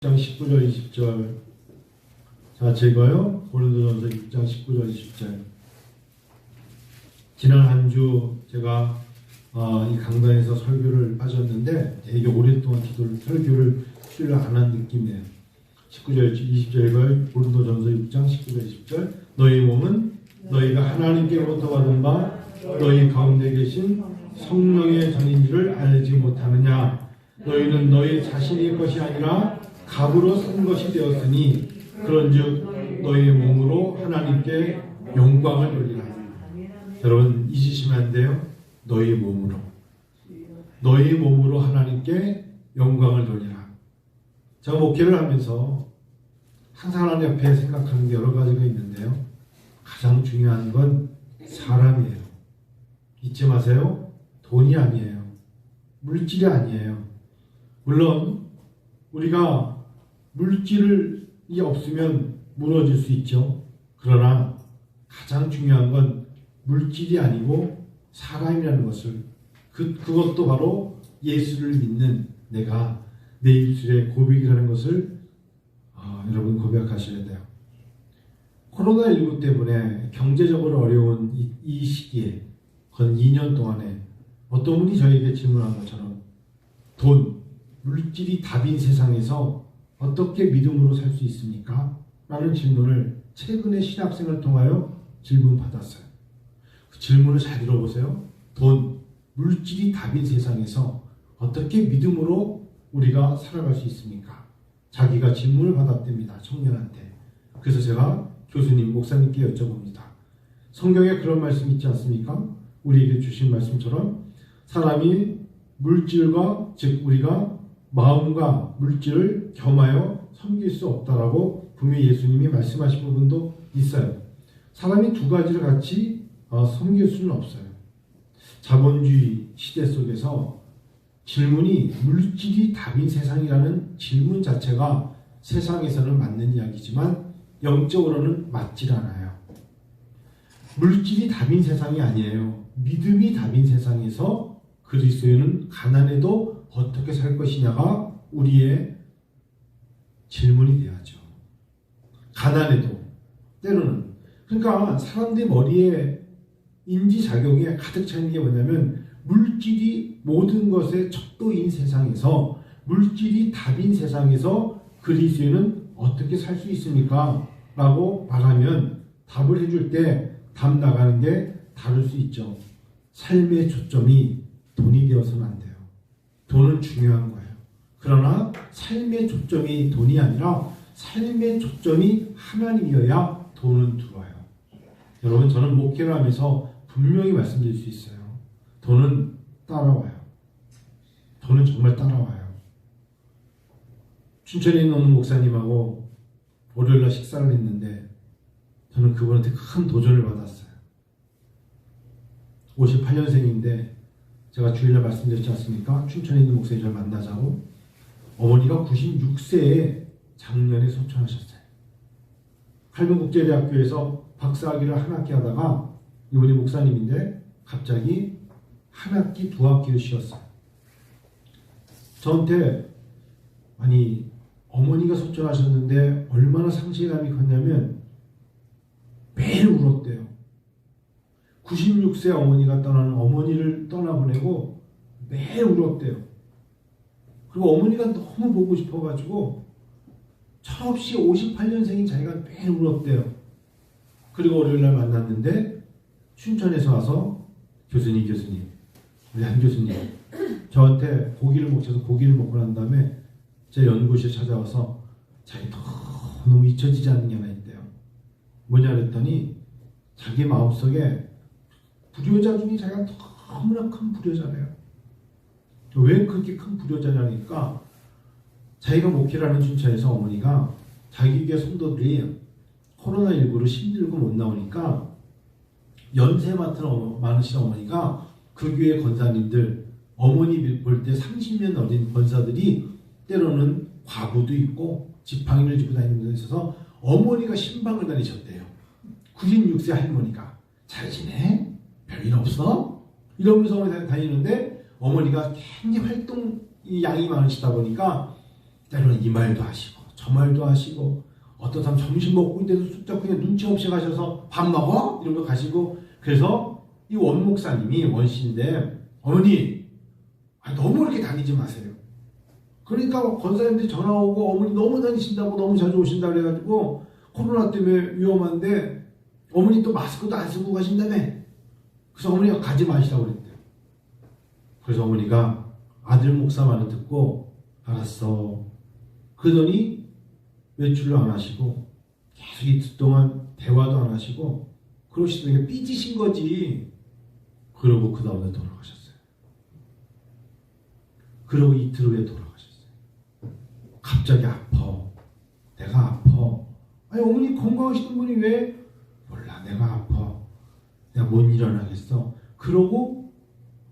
6장 19절 20절. 자, 제가요 고린도전서 6장 19절 20절. 지난 한 주 제가 이 강단에서 설교를 빠졌는데 되게 오랫동안 설교를 수요일 안 한 느낌이에요. 19절 20절 고린도전서 6장 19절 20절. 너희 몸은 너희가 하나님께로부터 받은 바 너희 가운데 계신 성령의 전인 줄을 알지 못하느냐. 너희는 너희 자신의 것이 아니라 값으로 산 것이 되었으니 그런즉 너희의 몸으로 하나님께 영광을 돌리라. 여러분 잊으시면 안 돼요. 너희 몸으로 하나님께 영광을 돌리라. 제가 목회를 하면서 항상 하나님 앞에 생각하는 게 여러 가지가 있는데요. 가장 중요한 건 사람이에요. 잊지 마세요. 돈이 아니에요. 물질이 아니에요. 물론 우리가 물질이 없으면 무너질 수 있죠. 그러나 가장 중요한 건 물질이 아니고 사람이라는 것을 그것도 바로 예수를 믿는 내가 내 입술의 고백이라는 것을 여러분 고백하셔야 돼요. 코로나19 때문에 경제적으로 어려운 이 시기에 건 2년 동안에 어떤 분이 저에게 질문한 것처럼 돈, 물질이 답인 세상에서 어떻게 믿음으로 살 수 있습니까? 라는 질문을 최근에 신학생을 통하여 질문받았어요. 그 질문을 잘 들어보세요. 돈, 물질이 답인 세상에서 어떻게 믿음으로 우리가 살아갈 수 있습니까? 자기가 질문을 받았답니다. 청년한테. 그래서 제가 교수님, 목사님께 여쭤봅니다. 성경에 그런 말씀 있지 않습니까? 우리에게 주신 말씀처럼 사람이 물질과 즉 우리가 마음과 물질을 겸하여 섬길 수 없다라고 분명히 예수님이 말씀하신 부분도 있어요. 사람이 두 가지를 같이 섬길 수는 없어요. 자본주의 시대 속에서 질문이 물질이 답인 세상이라는 질문 자체가 세상에서는 맞는 이야기지만 영적으로는 맞질 않아요. 물질이 답인 세상이 아니에요. 믿음이 답인 세상에서 그리스도인은 가난해도 어떻게 살 것이냐가 우리의 질문이 돼야죠. 가난해도 때로는 그러니까 사람들 머리에 인지작용에 가득 차는 게 뭐냐면 물질이 모든 것의 척도인 세상에서 물질이 답인 세상에서 그리스도인은 어떻게 살 수 있습니까? 라고 말하면 답을 해줄 때 답 나가는 게 다를 수 있죠. 삶의 초점이 돈이 되어서는 안 돼요. 돈은 중요한 거예요. 그러나 삶의 초점이 돈이 아니라 삶의 초점이 하나님이어야 돈은 들어와요. 여러분 저는 목회를 하면서 분명히 말씀드릴 수 있어요. 돈은 따라와요. 돈은 정말 따라와요. 춘천에 있는 어느 목사님하고 월요일날 식사를 했는데 저는 그분한테 큰 도전을 받았어요. 58년생인데 제가 주일날 말씀드렸지 않습니까? 춘천에 있는 목사님 저를 만나자고. 어머니가 96세에 작년에 소천하셨어요. 칼문국제대학교에서 박사학위를 한 학기 하다가 이분이 목사님인데 갑자기 한 학기, 두 학기를 쉬었어요. 저한테 아니 어머니가 소천하셨는데 얼마나 상실감이 컸냐면 매일 울었대요. 96세 어머니가 떠나는 어머니를 떠나보내고 매일 울었대요. 그리고 어머니가 너무 보고 싶어가지고 철없이 58년생인 자기가 매일 울었대요. 그리고 월요일날 만났는데 춘천에서 와서 교수님 우리 한 교수님 저한테 고기를 먹고 난 다음에 제 연구실에 찾아와서 자기 너무 잊혀지지 않는 게 하나 있대요. 뭐냐 그랬더니 자기 마음속에 불효자 중에 자기가 너무나 큰 불효자래요. 왜 그렇게 큰 불효자냐니까 자기가 목회를 하는 춘천에서 어머니가 자기 교회 성도들이 코로나19로 힘들고 못 나오니까 연세 많으신 어머니가 그 교회 권사님들 어머니 볼 때 30년 어린 권사들이 때로는 과부도 있고 지팡이를 쥐고 다니는 데 있어서 어머니가 신방을 다니셨대요. 96세 할머니가 잘 지내? 별일 없어? 이러면서 다니는데 어머니가 굉장히 활동 양이 많으시다 보니까 때로는 이 말도 하시고 저 말도 하시고 어떤 사람 점심 먹고 있는데도 쑥쩍 그냥 눈치 없이 가셔서 밥 먹어? 이러고 가시고. 그래서 이 원 목사님이 원씨인데 어머니 너무 이렇게 다니지 마세요. 그러니까 권사님들이 전화 오고 어머니 너무 다니신다고 너무 자주 오신다 그래가지고 코로나 때문에 위험한데 어머니 또 마스크도 안 쓰고 가신다며. 그래서 어머니가 가지 마시라고 그랬대요. 그래서 어머니가 아들 목사 말을 듣고 알았어. 그러더니 외출을 안 하시고 계속 이틀 동안 대화도 안 하시고 그러시더니 삐지신 거지. 그러고 그 다음에 돌아가셨어요. 그러고 이틀 후에 돌아가셨어요. 갑자기 아파. 내가 아파. 아니 어머니 건강하시던 분이 왜? 몰라 내가 아파. 내가 못 일어나겠어. 그러고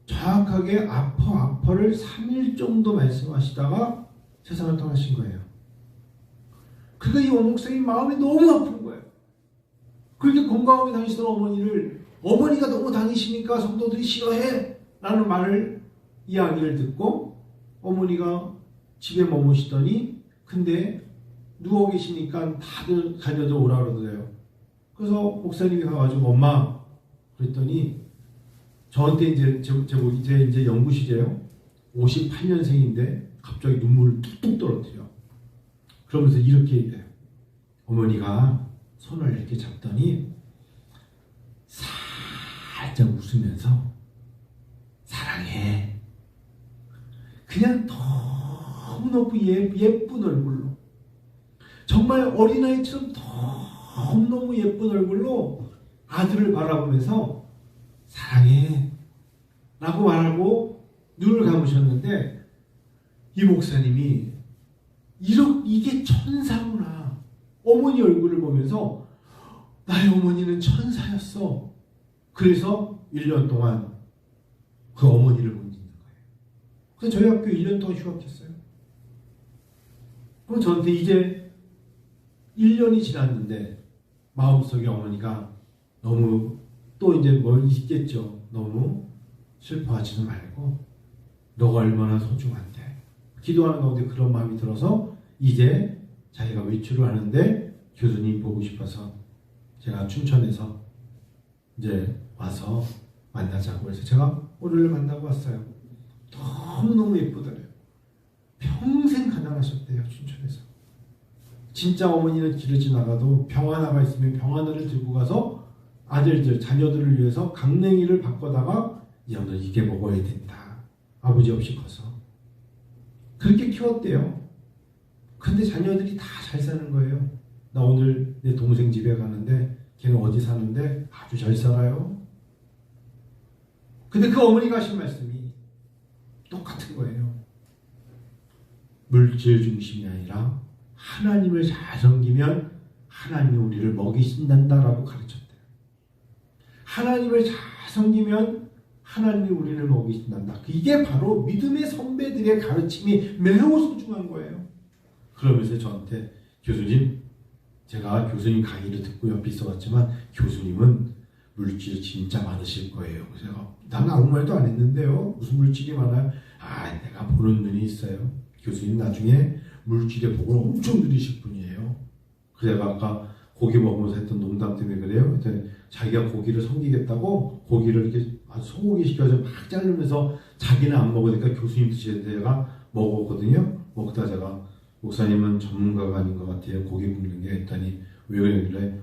정확하게 아파를 3일 정도 말씀하시다가 세상을 떠나신 거예요. 그러니까 이 원목사님 마음이 너무 아픈 거예요. 그렇게 건강하게 다니시던 어머니를 어머니가 너무 다니시니까 성도들이 싫어해 라는 말을 이야기를 듣고 어머니가 집에 머무시더니 근데 누워 계시니까 다들 자녀들 오라 그러더래요. 그래서 목사님이 가가지고 엄마 그랬더니 저한테 이제 연구실이에요. 58년생인데 갑자기 눈물을 뚝뚝 떨어뜨려. 그러면서 이렇게 얘기해요. 어머니가 손을 이렇게 잡더니 살짝 웃으면서 사랑해. 그냥 너무너무 예쁜 얼굴로 정말 어린아이처럼 너무너무 예쁜 얼굴로 아들을 바라보면서 사랑해 라고 말하고 눈을 감으셨는데 이 목사님이 이게 천사구나. 어머니 얼굴을 보면서 나의 어머니는 천사였어. 그래서 1년 동안 그 어머니를 못 잊는 거예요. 그래서 저희 학교 1년 동안 휴학했어요. 그럼 저한테 이제 1년이 지났는데 마음속에 어머니가 너무 또 이제 뭐 있겠죠. 너무 슬퍼하지는 말고 너가 얼마나 소중한데 기도하는 가운데 그런 마음이 들어서 이제 자기가 외출을 하는데 교수님 보고 싶어서 제가 춘천에서 이제 와서 만나자고 해서 제가 오늘을 만나고 왔어요. 너무너무 예쁘더래요. 평생 가난하셨대요. 춘천에서. 진짜 어머니는 길을 지나가도 병 하나가 있으면 병 하나를 들고 가서 아들들, 자녀들을 위해서 강냉이를 바꿔다가 너는 이게 먹어야 된다. 아버지 없이 커서. 그렇게 키웠대요. 근데 자녀들이 다 잘 사는 거예요. 나 오늘 내 동생 집에 가는데 걔는 어디 사는데 아주 잘 살아요. 근데 그 어머니가 하신 말씀이 똑같은 거예요. 물질 중심이 아니라 하나님을 잘 섬기면 하나님이 우리를 먹이신단다라고 가르쳤대요. 하나님을 잘 섬기면 하나님이 우리를 먹이신단다. 이게 바로 믿음의 선배들의 가르침이 매우 소중한 거예요. 그러면서 저한테 교수님, 제가 교수님 강의를 듣고 옆에 있어봤지만 교수님은 물질이 진짜 많으실 거예요. 그래서 제가 난 아무 말도 안 했는데요. 무슨 물질이 많아요? 내가 보는 눈이 있어요. 교수님 나중에 물질의 복을 엄청 누리실 분이에요. 그래서 제가 아까 고기 먹으면서 했던 농담 때문에 그래요. 그랬더니 자기가 고기를 섬기겠다고 고기를 이렇게 아주 소고기 시켜서 막 자르면서 자기는 안 먹으니까 교수님 드셔야 제가 먹었거든요. 먹다 제가 목사님은 전문가가 아닌 것 같아요. 고기 굽는 게 했더니 왜 그러길래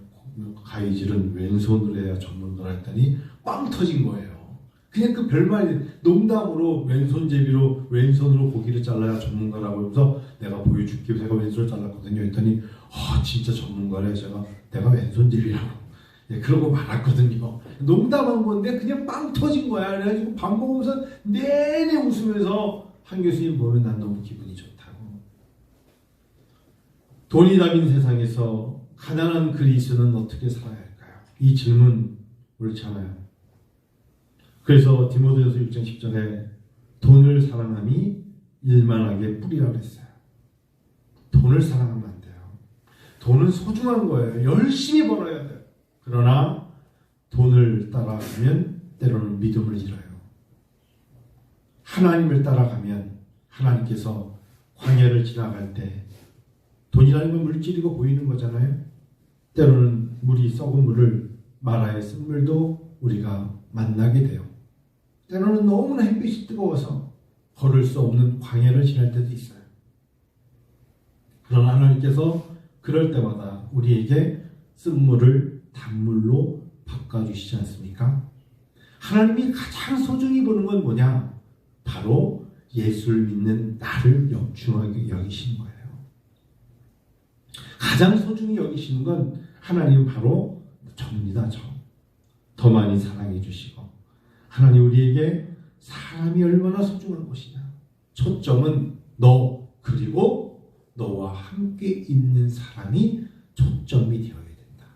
가위질은 왼손으로 해야 전문가라 했더니 빵 터진 거예요. 그냥 그 별말이 농담으로 왼손제비로 왼손으로 고기를 잘라야 전문가라고 하면서 내가 보여줄게. 제가 왼손을 잘랐거든요. 했더니 진짜 전문가래. 내가 왼손제비라고 그러고 말았거든요. 농담한 건데 그냥 빵 터진 거야. 그래가지고 밥 먹으면서 내내 웃으면서 한 교수님 보면 난 너무 기분이 좋다고. 돈이 담긴 세상에서 가난한 그리스도는 어떻게 살아야 할까요? 이 질문 옳잖아요. 그래서 디모데후서 6장 10절에 돈을 사랑함이 일만하게 뿌리라 그랬어요. 돈을 사랑하면 안 돼요. 돈은 소중한 거예요. 열심히 벌어야 돼요. 그러나 돈을 따라가면 때로는 믿음을 잃어요. 하나님을 따라가면 하나님께서 광야를 지나갈 때 돈이라는 건 물질이고 보이는 거잖아요. 때로는 물이 썩은 물을 마라의 쓴물도 우리가 만나게 돼요. 때로는 너무나 햇빛이 뜨거워서 걸을 수 없는 광야를 지날 때도 있어요. 그러나 하나님께서 그럴 때마다 우리에게 쓴물을 단물로 바꿔주시지 않습니까? 하나님이 가장 소중히 보는 건 뭐냐? 바로 예수를 믿는 나를 중하게 여기시는 거예요. 가장 소중히 여기시는 건 하나님은 바로 저입니다. 더 많이 사랑해 주시고, 하나님 우리에게 사람이 얼마나 소중한 것이냐. 초점은 너, 그리고 너와 함께 있는 사람이 초점이 되어야 된다.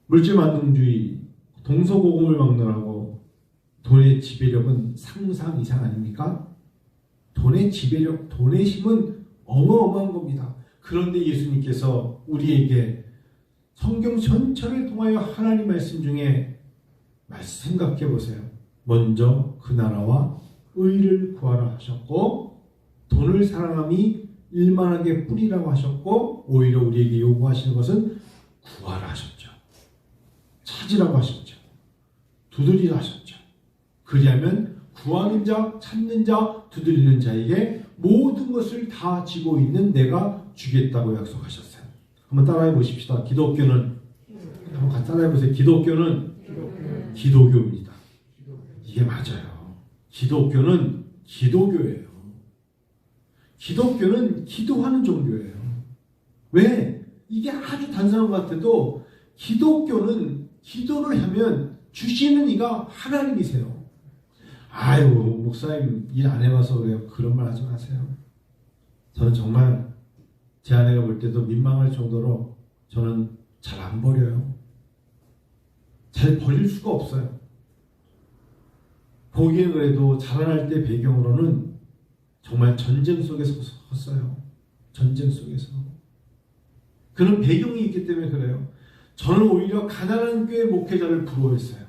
물질만능주의, 동서고금을 막론하고 돈의 지배력은 상상 이상 아닙니까? 돈의 지배력, 돈의 힘은 어마어마한 겁니다. 그런데 예수님께서 우리에게 성경 전체를 통하여 하나님 말씀 중에 생각해 보세요. 먼저 그 나라와 의를 구하라 하셨고, 돈을 사랑함이 일만하게 뿌리라고 하셨고, 오히려 우리에게 요구하시는 것은 구하라 하셨죠. 찾으라고 하셨죠. 두드리라 하셨죠. 그리하면 구하는 자, 찾는 자, 두드리는 자에게 모든 것을 다 지고 있는 내가 주겠다고 약속하셨어요. 한번 따라해 보십시다. 기독교는, 한번 같이 따라해 보세요. 기독교는 기도교입니다. 이게 맞아요. 기독교는 기도교예요. 기독교는 기도하는 종교예요. 왜? 이게 아주 단순한 것 같아도 기독교는 기도를 하면 주시는 이가 하나님이세요. 아유, 목사님 일 안 해봐서 그래요. 그런 말 하지 마세요. 저는 정말 제 아내가 볼 때도 민망할 정도로 저는 잘 안 버려요. 잘 버릴 수가 없어요. 보기엔 그래도 자라날 때 배경으로는 정말 전쟁 속에서 컸어요. 전쟁 속에서. 그런 배경이 있기 때문에 그래요. 저는 오히려 가난한 교회 목회자를 부러워했어요.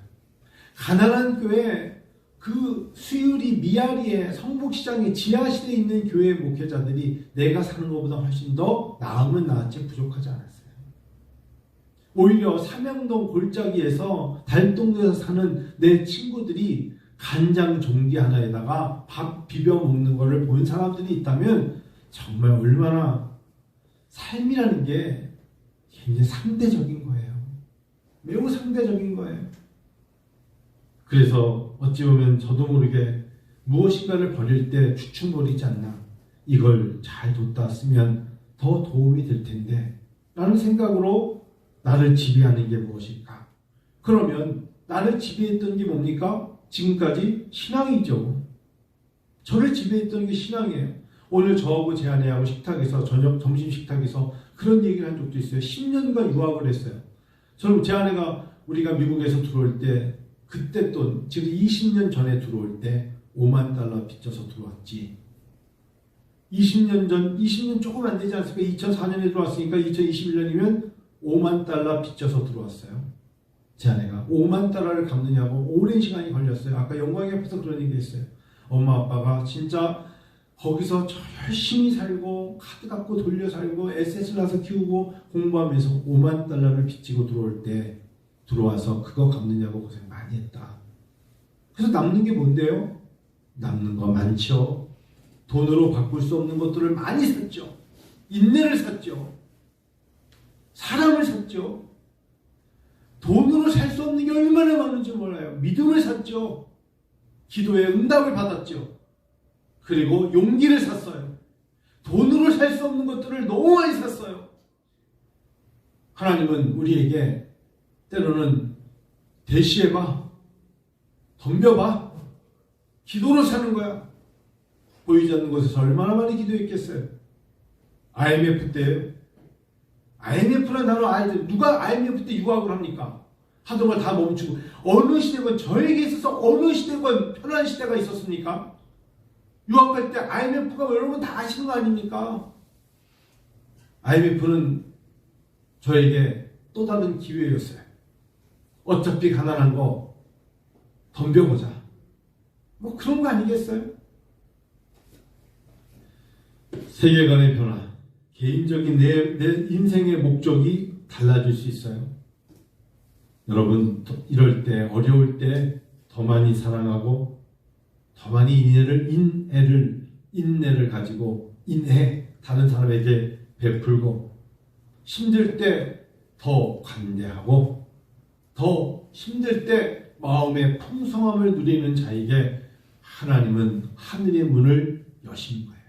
가난한 교회, 그 수유리 미아리에 성북시장에 지하실에 있는 교회 목회자들이 내가 사는 것보다 훨씬 더 나으면 나았지 부족하지 않았어요. 오히려 삼양동 골짜기에서 달동네에서 사는 내 친구들이 간장 종기 하나에다가 밥 비벼 먹는 것을 본 사람들이 있다면 정말 얼마나 삶이라는 게 굉장히 상대적인 거예요. 매우 상대적인 거예요. 그래서 어찌 보면 저도 모르게 무엇인가를 버릴 때 주춤거리지 않나, 이걸 잘 뒀다 쓰면 더 도움이 될 텐데 라는 생각으로 나를 지배하는 게 무엇일까? 그러면 나를 지배했던 게 뭡니까? 지금까지 신앙이죠. 저를 지배했던 게 신앙이에요. 오늘 저하고 제 아내하고 식탁에서, 저녁 점심 식탁에서 그런 얘기를 한 적도 있어요. 10년간 유학을 했어요. 저는 제 아내가 우리가 미국에서 들어올 때, 그때 돈, 지금 20년 전에 들어올 때 5만 달러 빚져서 들어왔지. 20년 전, 20년 조금 안 되지 않습니까? 2004년에 들어왔으니까 2021년이면 5만 달러 빚져서 들어왔어요. 제 아내가 5만 달러를 갚느냐고 오랜 시간이 걸렸어요. 아까 영광이 앞에서 그런 얘기 했어요. 엄마 아빠가 진짜 거기서 열심히 살고 카드 갖고 돌려 살고 에셋을 나서 키우고 공부하면서 5만 달러를 빚지고 들어올 때 들어와서 그거 갚느냐고 고생 많이 했다. 그래서 남는 게 뭔데요? 남는 거 많죠. 돈으로 바꿀 수 없는 것들을 많이 샀죠. 인내를 샀죠. 사랑을 샀죠. 돈으로 살 수 없는 게 얼마나 많은지 몰라요. 믿음을 샀죠. 기도의 응답을 받았죠. 그리고 용기를 샀어요. 돈으로 살 수 없는 것들을 너무 많이 샀어요. 하나님은 우리에게 때로는 대시해봐, 덤벼봐, 기도로 사는 거야. 보이지 않는 곳에서 얼마나 많이 기도했겠어요. IMF 때예요. IMF란 단어 아이들, 누가 IMF 때 유학을 합니까? 하던 걸 다 멈추고. 어느 시대건, 저에게 있어서 어느 시대건 편한 시대가 있었습니까? 유학할 때 IMF가 여러분 다 아시는 거 아닙니까? IMF는 저에게 또 다른 기회였어요. 어차피 가난한 거 덤벼보자. 뭐 그런 거 아니겠어요? 세계관의 변화, 개인적인 내 인생의 목적이 달라질 수 있어요. 여러분, 이럴 때, 어려울 때 더 많이 사랑하고 더 많이 인내를 가지고 다른 사람에게 베풀고, 힘들 때 더 관대하고, 더 힘들 때 마음의 풍성함을 누리는 자에게 하나님은 하늘의 문을 여신 거예요.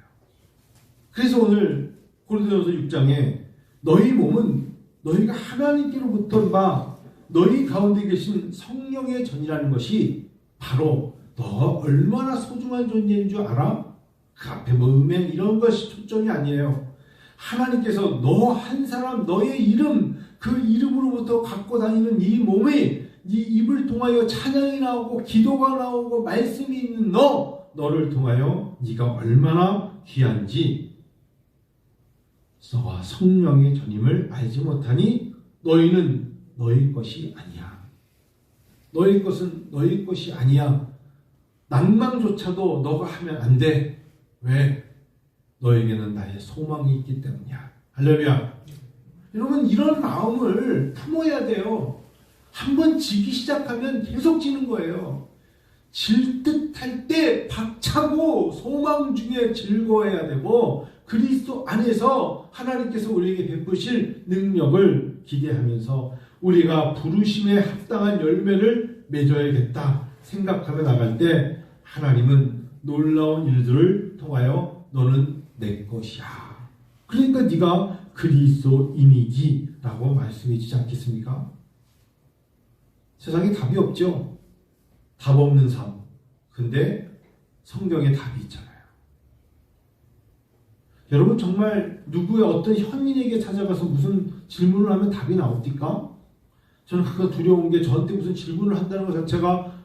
그래서 오늘 고린도전서 6장에 너희 몸은 너희가 하나님께로부터 너희 가운데 계신 성령의 전이라는 것이 바로 너가 얼마나 소중한 존재인 줄 알아? 그 앞에 뭐 음행 이런 것이 초점이 아니에요. 하나님께서 너 한 사람, 너의 이름, 그 이름으로부터 갖고 다니는 이 몸이 네 입을 통하여 찬양이 나오고 기도가 나오고 말씀이 있는 너를 통하여 네가 얼마나 귀한지 너와 성령의 전임을 알지 못하니 너희는 너희 것이 아니야. 너희 것은 너희 것이 아니야. 낭망조차도 너가 하면 안 돼. 왜? 너에게는 나의 소망이 있기 때문이야. 할렐루야. 여러분, 이런 마음을 품어야 돼요. 한번 지기 시작하면 계속 지는 거예요. 질 듯할 때 박차고 소망 중에 즐거워해야 되고, 그리스도 안에서 하나님께서 우리에게 베푸실 능력을 기대하면서 우리가 부르심에 합당한 열매를 맺어야겠다 생각하며 나갈 때 하나님은 놀라운 일들을 통하여 너는 내 것이야. 그러니까 네가 그리스도인이지 라고 말씀해 주지 않겠습니까? 세상에 답이 없죠. 답 없는 삶. 근데 성경에 답이 있잖아요. 여러분, 정말 누구의 어떤 현인에게 찾아가서 무슨 질문을 하면 답이 나옵니까? 저는 그거 두려운 게, 저한테 무슨 질문을 한다는 것 자체가,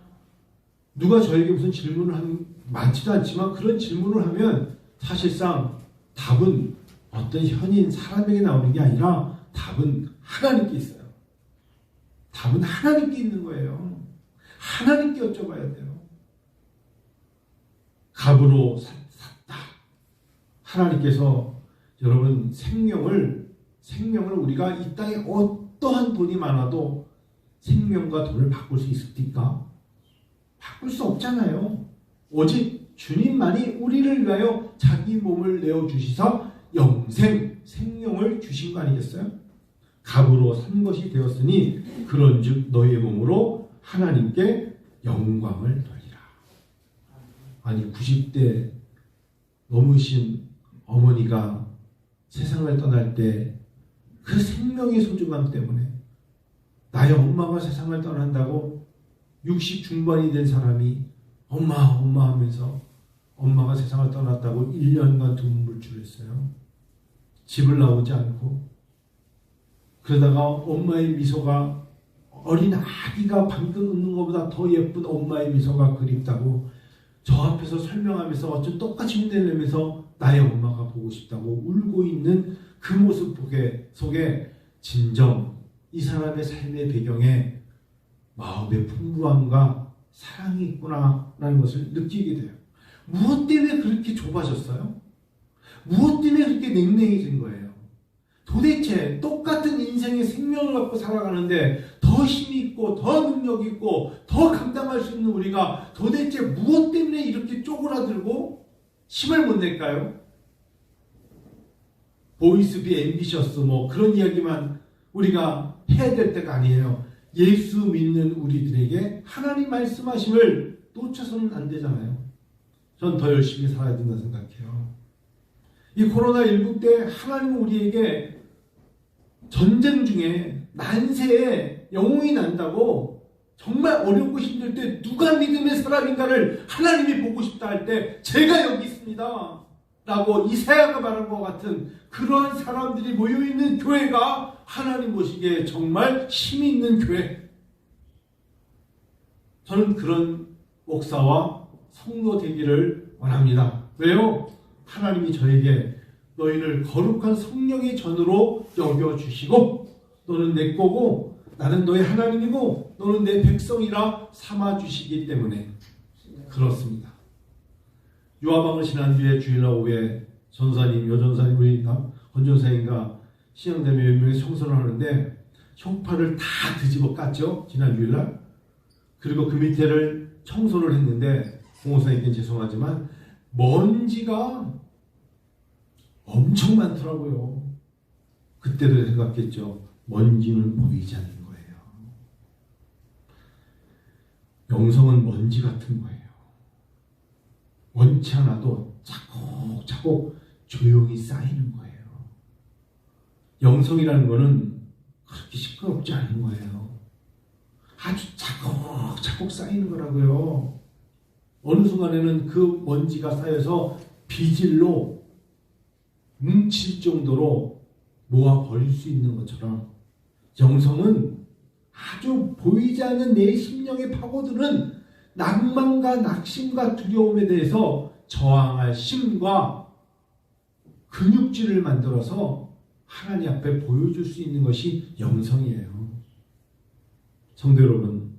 누가 저에게 무슨 질문을 많지도 않지만 그런 질문을 하면 사실상 답은 어떤 현인 사람에게 나오는 게 아니라 답은 하나님께 있어요. 답은 하나님께 있는 거예요. 하나님께 여쭤봐야 돼요. 값으로 샀다. 하나님께서 여러분 생명을 우리가 이 땅에 어떠한 돈이 많아도 생명과 돈을 바꿀 수 있습니까? 바꿀 수 없잖아요. 오직 주님만이 우리를 위하여 자기 몸을 내어주시사 생명을 주신 거 아니겠어요? 값으로 산 것이 되었으니 그런즉 너희의 몸으로 하나님께 영광을 돌리라. 아니, 90대 넘으신 어머니가 세상을 떠날 때 그 생명의 소중함 때문에, 나의 엄마가 세상을 떠난다고 60 중반이 된 사람이 엄마 하면서 엄마가 세상을 떠났다고 1년간 눈물을 했어요. 집을 나오지 않고. 그러다가 엄마의 미소가, 어린 아기가 방금 웃는 것보다 더 예쁜 엄마의 미소가 그립다고 저 앞에서 설명하면서 어쩜 똑같이 흉내내면서 나의 엄마가 보고 싶다고 울고 있는 그 모습 속에 진정 이 사람의 삶의 배경에 마음의 풍부함과 사랑이 있구나라는 것을 느끼게 돼요. 무엇 때문에 그렇게 좁아졌어요? 무엇 때문에 그렇게 냉랭해진 거예요? 도대체 똑같은 인생의 생명을 갖고 살아가는데 더 힘이 있고 더 능력이 있고 더 감당할 수 있는 우리가 도대체 무엇 때문에 이렇게 쪼그라들고 힘을 못 낼까요? 보이스 비 앰비셔스 그런 이야기만 우리가 해야 될 때가 아니에요. 예수 믿는 우리들에게 하나님 말씀하심을 놓쳐서는 안 되잖아요. 전 더 열심히 살아야 된다 생각해요. 이 코로나19 때 하나님은 우리에게 전쟁 중에 난세에 영웅이 난다고 정말 어렵고 힘들 때 누가 믿음의 사람인가를 하나님이 보고 싶다 할 때 제가 여기 있습니다 라고 이사야가 말한 것 같은 그러한 사람들이 모여있는 교회가 하나님 보시기에 정말 힘이 있는 교회. 저는 그런 목사와 성도 되기를 원합니다. 왜요? 하나님이 저에게 너희를 거룩한 성령의 전으로 여겨주시고 너는 내 거고 나는 너의 하나님이고 너는 내 백성이라 삼아주시기 때문에 그렇습니다. 유아방을 지난주에 주일날 오후에 전사님, 여전사님, 우리 권전사님과 신앙대회 몇 명이 청소를 하는데 쇼파를 다 뒤집어 깠죠. 지난 주일날. 그리고 그 밑에를 청소를 했는데 공호사님께는 죄송하지만 먼지가 엄청 많더라고요. 그때도 생각했죠. 먼지는 보이지 않는 거예요. 영성은 먼지 같은 거예요. 원치 않아도 차곡차곡 조용히 쌓이는 거예요. 영성이라는 거는 그렇게 시끄럽지 않은 거예요. 아주 차곡차곡 쌓이는 거라고요. 어느 순간에는 그 먼지가 쌓여서 비질로 뭉칠 정도로 모아 버릴 수 있는 것처럼 영성은 아주 보이지 않는 내 심령의 파고드는 낭만과 낙심과 두려움에 대해서 저항할 힘과 근육질을 만들어서 하나님 앞에 보여줄 수 있는 것이 영성이에요. 성도 여러분,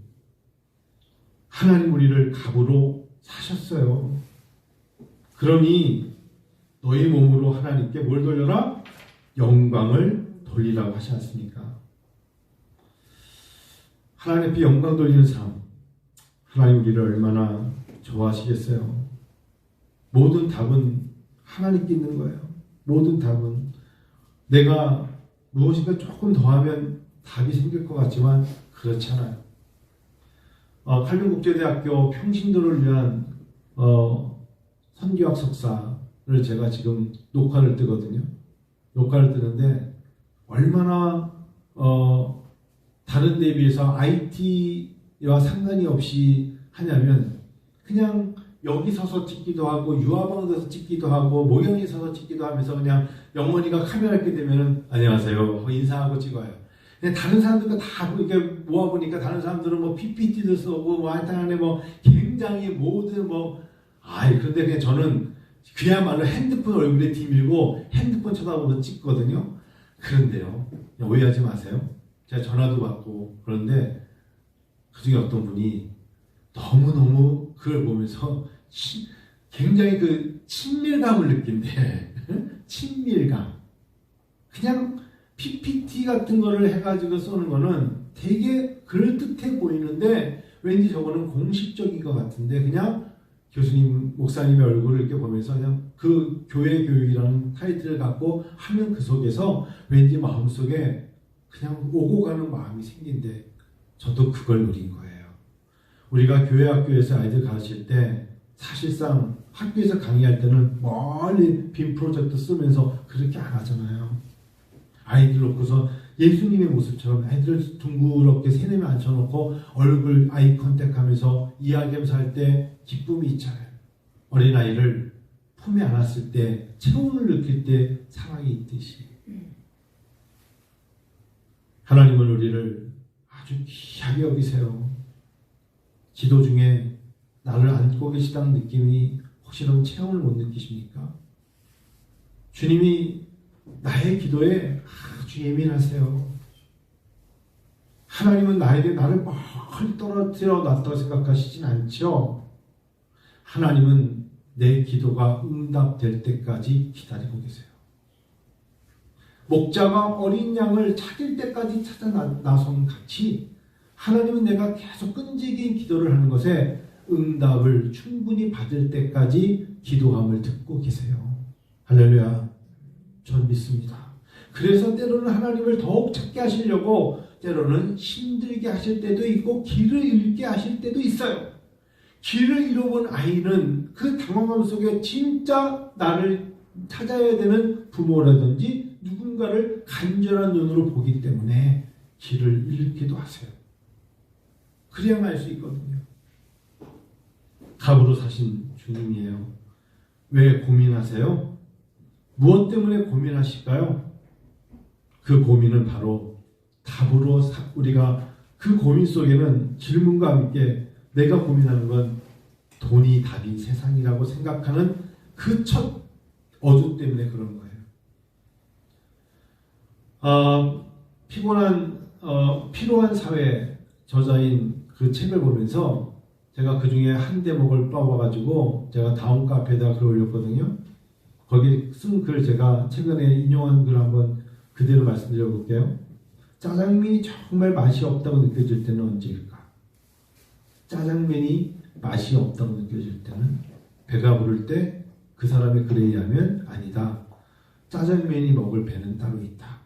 하나님 우리를 갑으로 사셨어요. 그러니 너희 몸으로 하나님께 뭘 돌려라? 영광을 돌리라고 하지 않습니까? 하나님 앞에 영광 돌리는 삶, 하나님 우리를 얼마나 좋아하시겠어요? 모든 답은 하나님께 있는 거예요. 모든 답은 내가 무엇인가 조금 더하면 답이 생길 것 같지만 그렇지 않아요. 칼빈국제대학교 평신도를 위한 선교학 석사를 제가 지금 녹화를 뜨거든요. 녹화를 뜨는데 얼마나 다른 데에 비해서 IT와 상관이 없이 하냐면 그냥 여기 서서 찍기도 하고 유화방에서 찍기도 하고 모형에 서서 찍기도 하면서 그냥 영원이가 카메라 있게 되면은 안녕하세요 인사하고 찍어요. 근데 다른 사람들과 다 이렇게 모아보니까 다른 사람들은 뭐 PPT도 쓰고 뭐 하여튼간에 뭐 굉장히 모든 그런데 그냥 저는 그야말로 핸드폰 얼굴에 뒤밀고 핸드폰 쳐다보면서 찍거든요. 그런데요, 오해하지 마세요. 제가 전화도 받고 그런데 그중에 어떤 분이 너무너무 그걸 보면서 굉장히 그 친밀감을 느낀대. 친밀감. 그냥 PPT 같은 거를 해가지고 쏘는 거는 되게 그럴듯해 보이는데 왠지 저거는 공식적인 것 같은데 그냥 교수님, 목사님의 얼굴을 이렇게 보면서 그냥 그 교회 교육이라는 타이틀을 갖고 하면 그 속에서 왠지 마음속에 그냥 오고 가는 마음이 생긴데 저도 그걸 누린 거예요. 우리가 교회 학교에서 아이들 가르칠 때 사실상 학교에서 강의할 때는 멀리 빔 프로젝터 쓰면서 그렇게 안 하잖아요. 아이들 놓고서 예수님의 모습처럼 아이들을 둥그렇게 세네매 앉혀놓고 얼굴 아이 컨택하면서 이야기하면서 할 때 기쁨이 있잖아요. 어린아이를 품에 안았을 때 체온을 느낄 때 사랑이 있듯이 하나님은 우리를 아주 귀하게 여기세요. 기도 중에 나를 안고 계시다는 느낌이 혹시 여러분 체험을 못 느끼십니까? 주님이 나의 기도에 아주 예민하세요. 하나님은 나에게 나를 멀리 떨어뜨려 놨다고 생각하시진 않죠. 하나님은 내 기도가 응답될 때까지 기다리고 계세요. 목자가 어린 양을 찾을 때까지 찾아 나선 같이 하나님은 내가 계속 끈질긴 기도를 하는 것에 응답을 충분히 받을 때까지 기도함을 듣고 계세요. 할렐루야. 전 믿습니다. 그래서 때로는 하나님을 더욱 찾게 하시려고 때로는 힘들게 하실 때도 있고 길을 잃게 하실 때도 있어요. 길을 잃어본 아이는 그 당황함 속에 진짜 나를 찾아야 되는 부모라든지 누군가를 간절한 눈으로 보기 때문에 길을 잃기도 하세요. 그래야만 알 수 있거든요. 갑으로 사신 주님이에요. 왜 고민하세요? 무엇 때문에 고민하실까요? 그 고민은 바로 답으로 우리가 그 고민 속에는 질문과 함께 내가 고민하는 건 돈이 답인 세상이라고 생각하는 그 첫 어조 때문에 그런 거예요. 피로한 사회 저자인 그 책을 보면서 제가 그 중에 한 대목을 뽑아가지고 제가 다음 카페에다 글을 올렸거든요. 거기 쓴 글 제가 최근에 인용한 글 한번 그대로 말씀드려 볼게요. 짜장면이 정말 맛이 없다고 느껴질 때는 언제일까? 짜장면이 맛이 없다고 느껴질 때는 배가 부를 때 그 사람의 글에 의하면 아니다. 짜장면이 먹을 배는 따로 있다.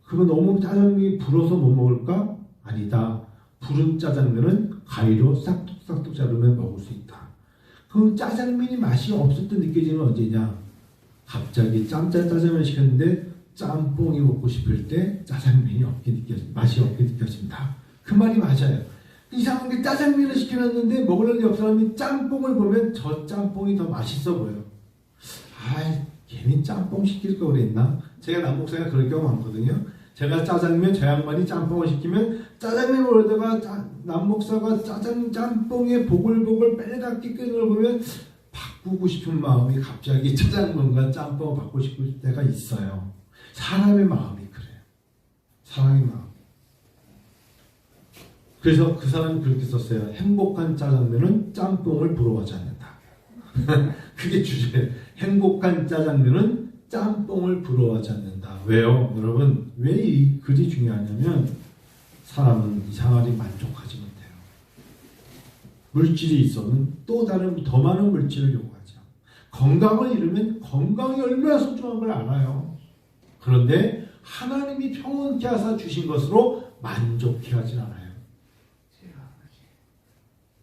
그거 너무 짜장면이 불어서 못 먹을까? 아니다. 부른 짜장면은 가위로 싹둑싹둑 자르면 먹을 수 있다. 그럼 짜장면이 맛이 없을 때 느껴지는 언제냐? 갑자기 짜장면 시켰는데 짬뽕이 먹고 싶을 때 짜장면이 맛이 없게 느껴집니다. 그 말이 맞아요. 이상한 게 짜장면을 시켜놨는데 먹으려는 옆 사람이 짬뽕을 보면 저 짬뽕이 더 맛있어 보여. 괜히 짬뽕 시킬 걸 그랬나? 제가 남목사가 그럴 경우 많거든요. 제가 짜장면, 저 양반이 짬뽕을 시키면 짜장면을 올려다가 남목사가 짬뽕에 보글보글 빨갛게 끓는 걸 보면 바꾸고 싶은 마음이 갑자기 짜장면과 짬뽕을 바꾸고 싶을 때가 있어요. 사람의 마음이 그래요. 사람의 마음. 그래서 그 사람이 그렇게 썼어요. 행복한 짜장면은 짬뽕을 부러워하지 않는다. 그게 주제예요. 행복한 짜장면은 짬뽕을 부러워하지 않는다. 왜요? 여러분, 왜 이 글이 중요하냐면 사람은 이상하게 만족하지 못해요. 물질이 있어는 또 다른 더 많은 물질을 요구하죠. 건강을 잃으면 건강이 얼마나 소중한 걸 알아요. 그런데 하나님이 평온케 하사 주신 것으로 만족해 하진 않아요.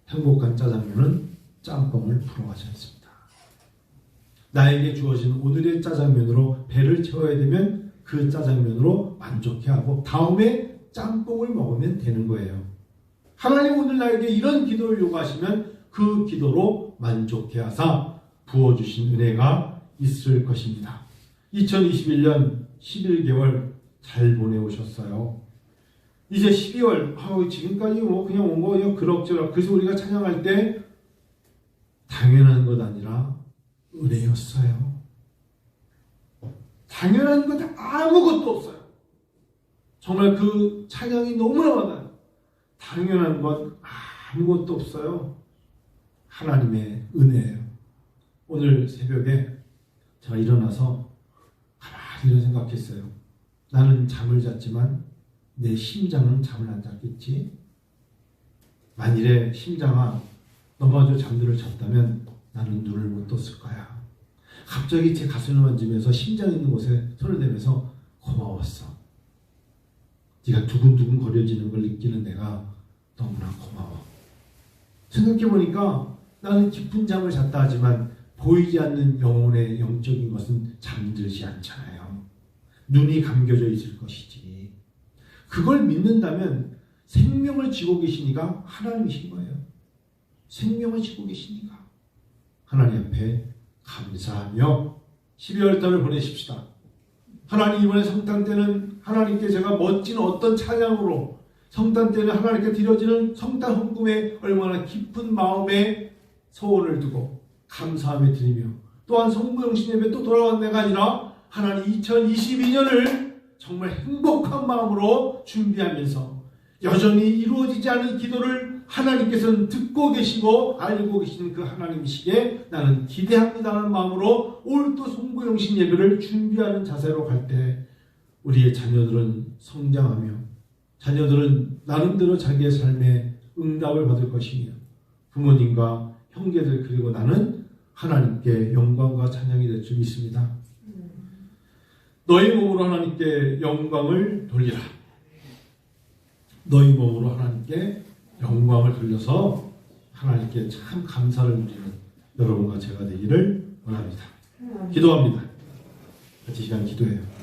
행복한 짜장면은 짬뽕을 부러워하지 않습니다. 나에게 주어진 오늘의 짜장면으로 배를 채워야 되면 그 짜장면으로 만족해하고 다음에 짬뽕을 먹으면 되는 거예요. 하나님 오늘 나에게 이런 기도를 요구하시면 그 기도로 만족해하사 부어주신 은혜가 있을 것입니다. 2021년 11개월 잘 보내오셨어요. 이제 12월 지금까지 그냥 온 거예요. 그럭저럭. 그래서 우리가 찬양할 때 당연한 것 아니라 은혜였어요. 당연한 것 아무것도 없어요. 정말 그 찬양이 너무나 많아요. 당연한 것 아무것도 없어요. 하나님의 은혜예요. 오늘 새벽에 제가 일어나서 가만히 이런 생각했어요. 나는 잠을 잤지만 내 심장은 잠을 안 잤겠지. 만일에 심장아 너마저 잠들을 잤다면 나는 눈을 못 떴을 거야. 갑자기 제 가슴을 만지면서 심장 있는 곳에 손을 대면서 고마웠어. 네가 두근두근 거려지는 걸 느끼는 내가 너무나 고마워. 생각해보니까 나는 깊은 잠을 잤다 하지만 보이지 않는 영혼의 영적인 것은 잠들지 않잖아요. 눈이 감겨져 있을 것이지. 그걸 믿는다면 생명을 쥐고 계시니까 하나님이신 거예요. 생명을 쥐고 계시니까 하나님 앞에 감사하며 12월달을 보내십시다. 하나님 이번에 성탄 때는 하나님께 제가 멋진 어떤 찬양으로 성탄 때는 하나님께 드려지는 성탄 헌금에 얼마나 깊은 마음의 소원을 두고 감사하며 드리며 또한 성부영신 예배 또 돌아온 내가 아니라 하나님 2022년을 정말 행복한 마음으로 준비하면서 여전히 이루어지지 않은 기도를 하나님께서는 듣고 계시고 알고 계시는 그 하나님이시기에 나는 기대합니다라는 마음으로 올 또 성부영신 예배를 준비하는 자세로 갈 때 우리의 자녀들은 성장하며 자녀들은 나름대로 자기의 삶에 응답을 받을 것이며 부모님과 형제들 그리고 나는 하나님께 영광과 찬양이 될 줄 믿습니다. 너희 몸으로 하나님께 영광을 돌리라. 너희 몸으로 하나님께 영광을 돌려서 하나님께 참 감사를 드리는 여러분과 제가 되기를 원합니다. 기도합니다. 같이 시간 기도해요.